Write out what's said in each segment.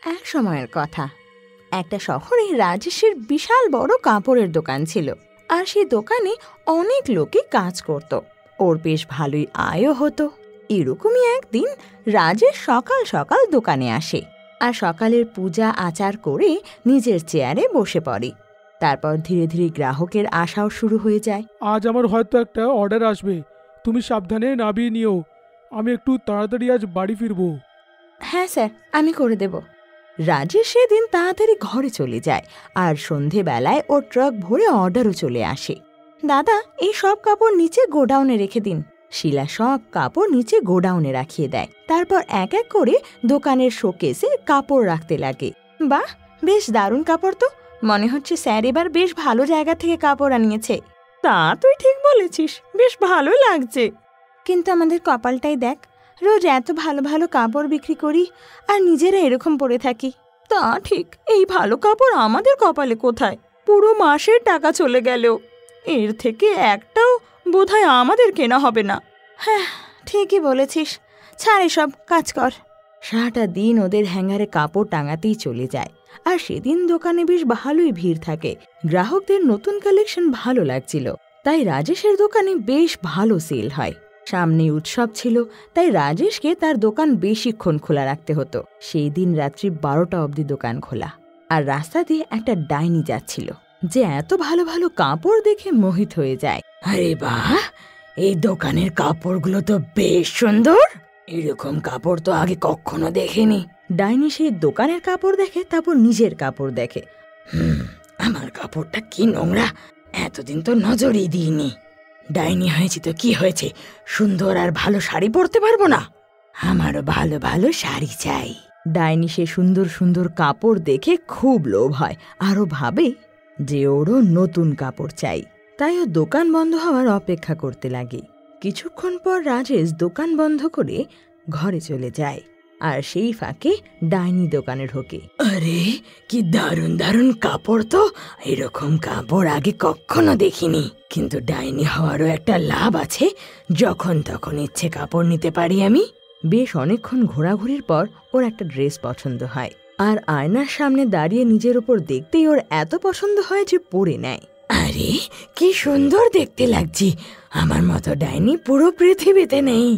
এক সময়ের কথা, একটা শহরে রাজেশের বিশাল বড় কাপড়ের দোকান ছিল। আর সেই দোকানে অনেক লোকই কাজ করত। ওর বেশ ভালোই আয়ও হতো। এরকমই একদিন রাজেশ সকাল সকাল দোকানে আসে আর সকালের পূজা আচার করে নিজের চেয়ারে বসে পড়ে। তারপর ধীরে ধীরে গ্রাহকের আসাও শুরু হয়ে যায়। আজ আমার হয়তো একটা অর্ডার আসবে, তুমি সাবধানে নামিয়ে নিও। আমি একটু তাড়াতাড়ি আজ বাড়ি ফিরবো। হ্যাঁ স্যার, আমি করে দেব। রাজেশ সেদিন তাড়াতাড়ি ঘরে চলে যায় আর সন্ধেবেলায় ওর ট্রাক ভরে অর্ডারও চলে আসে। দাদা, এই সব কাপড় নিচে গোডাউনে রেখে দিন। শিলা সব কাপড় নিচে গোডাউনে রাখিয়ে দেয়। তারপর এক এক করে দোকানের শোকেসে কাপড় রাখতে লাগে। বাহ, বেশ দারুণ কাপড় তো। মনে হচ্ছে স্যার এবার বেশ ভালো জায়গা থেকে কাপড় আনিয়েছে। তা তুই ঠিক বলেছিস, বেশ ভালো লাগছে। কিন্তু আমাদের কপালটাই দেখ, রোজ এত ভালো ভালো কাপড় বিক্রি করি আর নিজেরা এরকম পরে থাকি। তা ঠিক, এই ভালো কাপড় আমাদের কপালে কোথায়? পুরো মাসের টাকা চলে গেল, এর থেকে একটাও বোধহয় আমাদের কেনা হবে না। হ্যাঁ, ঠিকই বলেছিস। ছাড় এসব, কাজ কর। সারাটা দিন ওদের হ্যাঙ্গারে কাপড় টাঙাতেই চলে যায়। আর সেদিন দোকানে বেশ ভালোই ভিড় থাকে। গ্রাহকদের নতুন কালেকশন ভালো লাগছিল, তাই রাজেশের দোকানে বেশ ভালো সেল হয়। সামনে উৎসব ছিল, তাই রাজেশকে তার দোকান বেশিক্ষণ খোলা রাখতে হতো। সেই দিন রাত্রি 12টা অবধি দোকান খোলা। আর রাস্তা দিয়ে একটা ডাইনি যাচ্ছিল, যে এত ভালো ভালো কাপড় দেখে মোহিত হয়ে যায়। আরে বাহ, এই দোকানের কাপড়গুলো তো বেশ সুন্দর। এরকম কাপড় তো আগে কখনো দেখিনি। ডাইনি সেই দোকানের কাপড় দেখে, তারপর নিজের কাপড় দেখে। আমার কাপড়টা কি নোংরা, এতদিন তো নজরই দিইনি। ডাইনি হয়েছে তো কি হয়েছে, সুন্দর আর ভালো শাড়ি পরতে পারবো না? আমারও ভালো ভালো শাড়ি চাই। ডাইনি সে সুন্দর সুন্দর কাপড় দেখে খুব লোভ হয়, আরও ভাবে যে ওরও নতুন কাপড় চাই। তাই ও দোকান বন্ধ হওয়ার অপেক্ষা করতে লাগে। কিছুক্ষণ পর রাজেশ দোকান বন্ধ করে ঘরে চলে যায়, আর সেই ফাঁকে ডাইনি দোকানে ঢোকে। আরে কি দারুণ দারুণ কাপড় তো, এরকম কাপড় আগে কখনো দেখিনি। কিন্তু ডাইনি হওয়ারও একটা লাভ আছে, যখন তখন ইচ্ছে কাপড় নিতে পারি আমি। বেশ অনেকক্ষণ ঘোরাঘুরির পর ওর একটা ড্রেস পছন্দ হয়, আর আয়নার সামনে দাঁড়িয়ে নিজের উপর দেখতেই ওর এত পছন্দ হয় যে পরে নেয়। আরে কি সুন্দর দেখতে লাগছে, আমার মতো ডাইনি পুরো পৃথিবীতে নেই।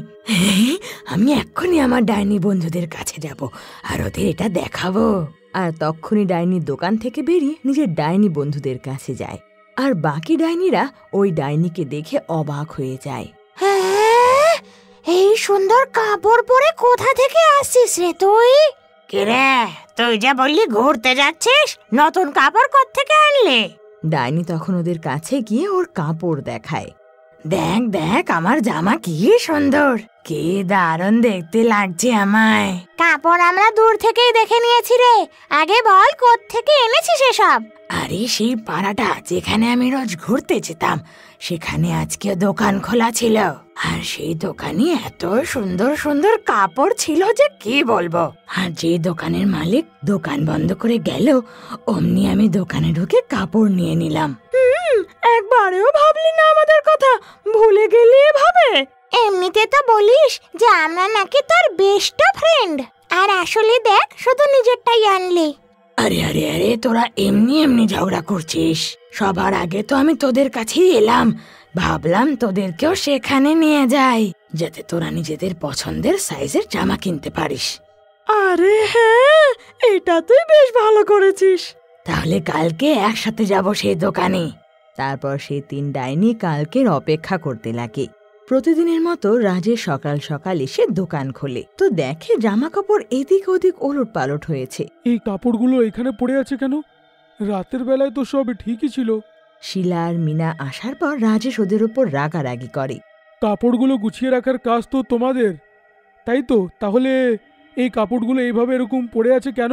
আমি এক্ষুনি আমার ডাইনি বন্ধুদের কাছে যাব আর ওদের এটা দেখাবো। আর তখনই ডাইনি দোকান থেকে বেরিয়ে নিজের ডাইনি বন্ধুদের কাছে যায়। আর বাকি ডাইনিরা ওই ডাইনিকে দেখে অবাক হয়ে যায়। হ্যাঁ, এই সুন্দর কাপড় পরে কোথা থেকে আসছিস রে তুই? কে রে, তুই যা বললি ঘুরতে যাচ্ছিস, নতুন কাপড় কোত্থেকে আনলি? ডাইনি তখন ওদের কাছে গিয়ে ওর কাপড় দেখায়। দেখ দেখ, আমার জামা কি সুন্দর, কি দারুণ দেখতে লাগছে আমায়। কাপড় আমরা দূর থেকেই দেখে নিয়েছি রে, আগে বল কোত্থেকে এনেছিস এসব? আরে সেই পাড়াটা যেখানে আমি রোজ ঘুরতে যেতাম, সেখানে আজকে দোকান খোলা ছিল। আর সেই দোকানে এত সুন্দর সুন্দর কাপড় ছিল যে কি বলবো। আর যে দোকানের মালিক দোকান বন্ধ করে গেল, অমনি আমি দোকানে ঢুকে কাপড় নিয়ে নিলাম। একবারেও ভাবলি না আমাদের কথা, ভুলে গেলি এভাবে? এমনিতে তো বলিস যে আমরা নাকি তোর বেস্ট ফ্রেন্ড, আর আসলে দেখ শুধু নিজেরটাই আনলি। আরে আরে আরে, তোরা এমনি এমনি ঝগড়া করছিস। সবার আগে তো আমি তোদের কাছেই এলাম, ভাবলাম তোদেরকেও সেখানে নিয়ে যাই, যাতে তোরা নিজেদের পছন্দের সাইজের জামা কিনতে পারিস। আরে হ্যাঁ, এটা তুই বেশ ভালো করেছিস। তাহলে কালকে একসাথে যাব সেই দোকানে। তারপর সেই 3 ডাইনি কালকের অপেক্ষা করতে লাগে। প্রতিদিনের মতো রাজেশ সকাল সকাল এসে দোকান খোলে, তো দেখে জামা কাপড় এদিক ওদিক ওলট পালট হয়েছে। এই কাপড়গুলো এখানে পড়ে আছে কেন? রাতের বেলায় তো সব ঠিকই ছিল। শিলা আর মিনা আসার পর রাজেশ ওদের উপর রাগারাগি করে। কাপড়গুলো গুছিয়ে রাখার কাজ তো তোমাদের, তাই তো? তাহলে এই কাপড়গুলো এইভাবে এরকম পড়ে আছে কেন?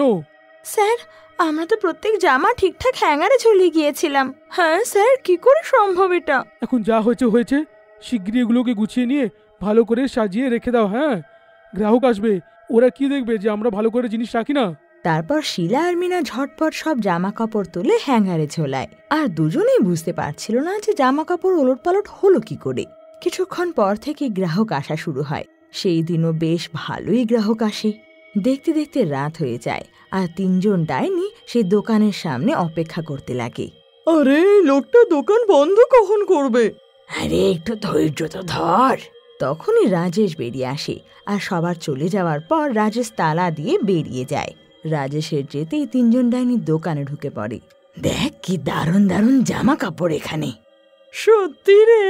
স্যার, আমরা তো প্রত্যেক জামা ঠিকঠাক হ্যাঙ্গারে ঝুলিয়ে গিয়েছিলাম। হ্যাঁ স্যার, কি করে সম্ভব এটা? এখন যা হয়েছে হয়েছে, শিগগিরই এগুলোকে গুছিয়ে নিয়ে ভালো করে সাজিয়ে রেখে দাও। হ্যাঁ, গ্রাহক আসবে, ওরা কি দেখবে যে আমরা ভালো করে জিনিস রাখি না। তারপর শিলা আর মিনা ঝটপট সব জামা কাপড় তুলে হ্যাঙ্গারে ঝোলায়। আর দুজনেই বুঝতে পারছিল না যে জামা কাপড় ওলটপালট হলো কি করে। কিছুক্ষণ পর থেকে গ্রাহক আসা শুরু হয়। সেই দিনও বেশ ভালোই গ্রাহক আসে। দেখতে দেখতে রাত হয়ে যায় আর তিনজন ডাইনি সেই দোকানের সামনে অপেক্ষা করতে লাগে। আরে লোকটা দোকান বন্ধ কখন করবে? আরে একটু ধৈর্য তো ধর। তখনই রাজেশ বেরিয়ে আসে আর সবার চলে যাওয়ার পর রাজেশ তালা দিয়ে বেরিয়ে যায়। রাজেশের যেতেই তিনজন ডাইনি দোকানে ঢুকে পড়ে। দেখ কি দারুণ দারুণ জামা কাপড় এখানে। সত্যি রে,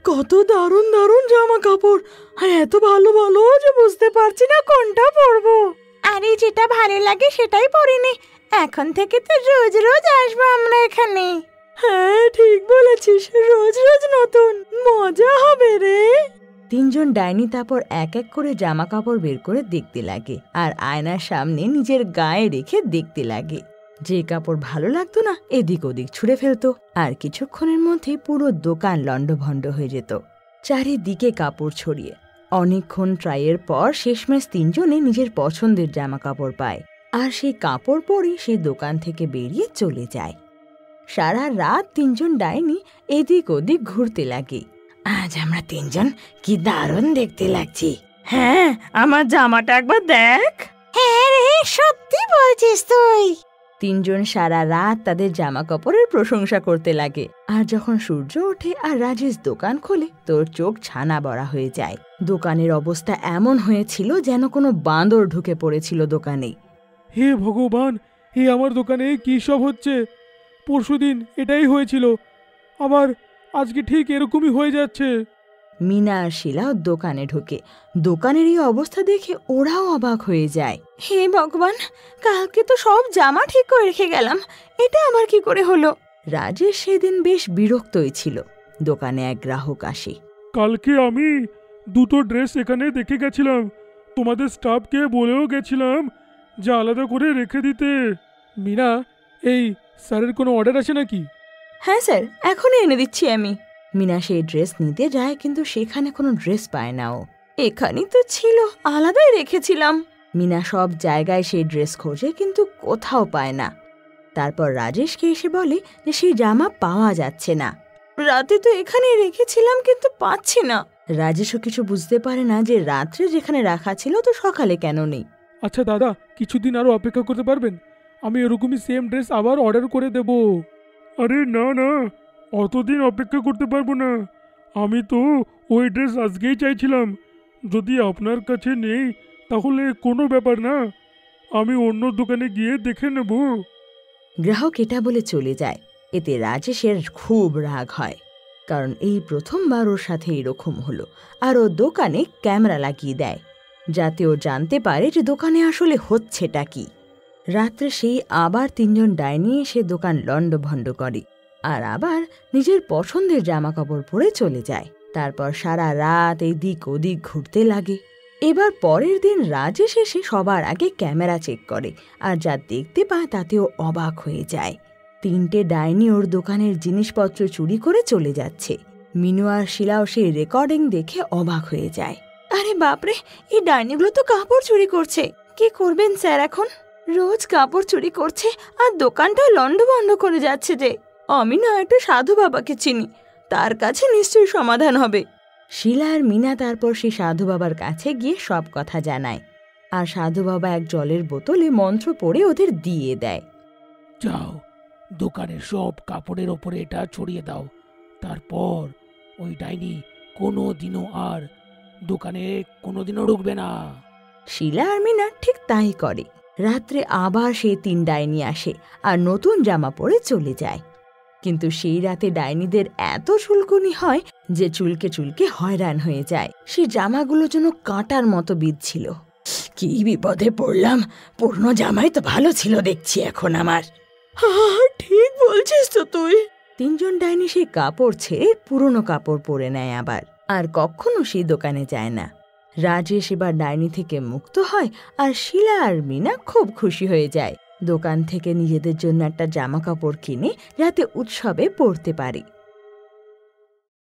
কত দারুণ দারুণ জামা কাপড়, আর এত ভালো ভালো যে বুঝতে পারছি না কোনটা পরবো। আরে যেটা ভালো লাগে সেটাই পরিনি, এখন থেকে তো রোজ রোজ আসবো আমরা এখানে। হ্যাঁ ঠিক বলেছিস, রোজ রোজ নতুন, মজা হবে রে। তিনজন ডাইনি তারপর এক এক করে জামা কাপড় বের করে দেখতে লাগে আর আয়নার সামনে নিজের গায়ে রেখে দেখতে লাগে। যে কাপড় ভালো লাগতো না এদিক ওদিক ছুঁড়ে ফেলতো আর কিছুক্ষণের মধ্যে পুরো দোকান লণ্ডভণ্ড হয়ে যেত, চারিদিকে কাপড় ছড়িয়ে। অনেকক্ষণ ট্রাইয়ের পর শেষমেশ তিনজনে নিজের পছন্দের জামা কাপড় পায় আর সেই কাপড় পরে সেই দোকান থেকে বেরিয়ে চলে যায়। সারা রাত তিনজন ডাইনি এদিক ওদিক ঘুরতে লাগে। আজ আমরা তিনজন কি দারুণ দেখতে লাগছি। হ্যাঁ, আমার জামাটা একবার দেখ। হ্যাঁ রে, সত্যি বলছিস তুই। তিনজন সারা রাত তাদের জামা কাপড়ের প্রশংসা করতে লাগে। আর যখন সূর্য ওঠে আর রাজেশ দোকান খোলে তোর চোখ ছানা বড়া হয়ে যায়। দোকানের অবস্থা এমন হয়েছিল যেন কোনো বাঁদর ঢুকে পড়েছিল দোকানে। হে ভগবান, হে আমার দোকানে কি সব হচ্ছে? পরশুদিন এটাই হয়েছিল, আবার আজকে ঠিক এরকমই হয়ে যাচ্ছে। মিনা আর শিলাও দোকানে ঢোকে। দোকানের এই অবস্থা দেখে ওরাও অবাক হয়ে যায়। হে ভগবান, কালকে তো সব জামা ঠিক করে রেখে গেলাম, এটা আবার কি করে হলো? রাজেশ সেদিন বেশ বিরক্তই ছিল। দোকানে এক গ্রাহক আসে। কালকে আমি দুটো ড্রেস এখানে দেখে গেছিলাম, তোমাদের স্টাফকে বলেও গেছিলাম যে আলাদা করে রেখে দিতে। মিনা, এই স্যারের কোনো অর্ডার আছে নাকি? হ্যাঁ স্যার, এখনই এনে দিচ্ছি আমি। মিনা সেই ড্রেস নিতে যায় কিন্তু সেখানে কোনো ড্রেস পায় না ও। এখানেই তো ছিল, আলাদাই রেখেছিলাম। মিনা সব জায়গায় সেই ড্রেস খোঁজে কিন্তু কোথাও পায় না। তারপর রাজেশকে এসে বলে যে সেই জামা পাওয়া যাচ্ছে না। রাতে তো এখানেই রেখেছিলাম কিন্তু পাচ্ছি না। রাজেশও কিছু বুঝতে পারে না যে রাত্রে যেখানে রাখা ছিল তো সকালে কেন নেই। আচ্ছা দাদা, কিছুদিন আরো অপেক্ষা করতে পারবেন? আমি এরকমই সেম ড্রেস আবার অর্ডার করে দেব। আরে না না, অতদিন অপেক্ষা করতে পারবো না। আমি তো ওই ড্রেস আজকেই চাইছিলাম। যদি আপনার কাছে নেই তাহলে কোনো ব্যাপার না, আমি অন্য দোকানে গিয়ে দেখে নেব। গ্রাহক এটা বলে চলে যায়। এতে রাজেশের খুব রাগ হয়, কারণ এই প্রথমবার ওর সাথে এরকম হলো। আর ও দোকানে ক্যামেরা লাগিয়ে দেয় যাতে ও জানতে পারে যে দোকানে আসলে হচ্ছেটা কি। রাত্রে সেই আবার তিনজন ডাইনি এসে দোকান লণ্ডভণ্ড করে আর আবার নিজের পছন্দের জামা কাপড় পরে চলে যায়। তারপর সারা রাত এদিক ওদিক ঘুরতে লাগে। এবার পরের দিন রাজেশ এসে সবার আগে ক্যামেরা চেক করে আর যা দেখতে পায় তাতেও অবাক হয়ে যায়। তিনটে ডাইনি ওর দোকানের জিনিসপত্র চুরি করে চলে যাচ্ছে। মিনু আর শিলাও সেই রেকর্ডিং দেখে অবাক হয়ে যায়। আরে বাপরে, এই ডাইনিগুলো তো কাপড় চুরি করছে। কি করবেন স্যার এখন? রোজ কাপড় চুরি করছে আর দোকানটা লণ্ডভণ্ড করে যাচ্ছে যে। আমি না একটা সাধু বাবাকে চিনি, তার কাছে নিশ্চয়ই সমাধান হবে। শিলা আর মিনা তারপর সেই সাধু বাবার কাছে গিয়ে সব কথা জানায় আর সাধু বাবা এক জলের বোতলে মন্ত্র পড়ে ওদের দিয়ে দেয়। যাও, দোকানের সব কাপড়ের ওপরে এটা ছড়িয়ে দাও, তারপর ওই ডাইনি কোনোদিনও আর দোকানে কোনোদিনও ঢুকবে না। শিলা আর মিনা ঠিক তাই করে। রাত্রে আবার সেই তিন ডাইনি আসে আর নতুন জামা পরে চলে যায়। কিন্তু সেই রাতে ডাইনিদের এত চুলকুনি হয় যে চুলকে চুলকে হয়রান হয়ে যায়। সেই জামাগুলো যেন কাঁটার মতো বিঁধছিল। কি বিপদে পড়লাম, পুরনো জামাই তো ভালো ছিল দেখছি এখন আমার। ঠিক বলছিস তো তুই। তিনজন ডাইনি সেই কাপড় ছেড়ে পুরনো কাপড় পরে নেয় আবার, আর কখনো সেই দোকানে যায় না। রাজেশ এবার ডাইনি থেকে মুক্ত হয় আর শিলা আর মিনা খুব খুশি হয়ে যায়। দোকান থেকে নিজেদের জন্য একটা জামা কাপড় কিনে যাতে উৎসবে পরতে পারে।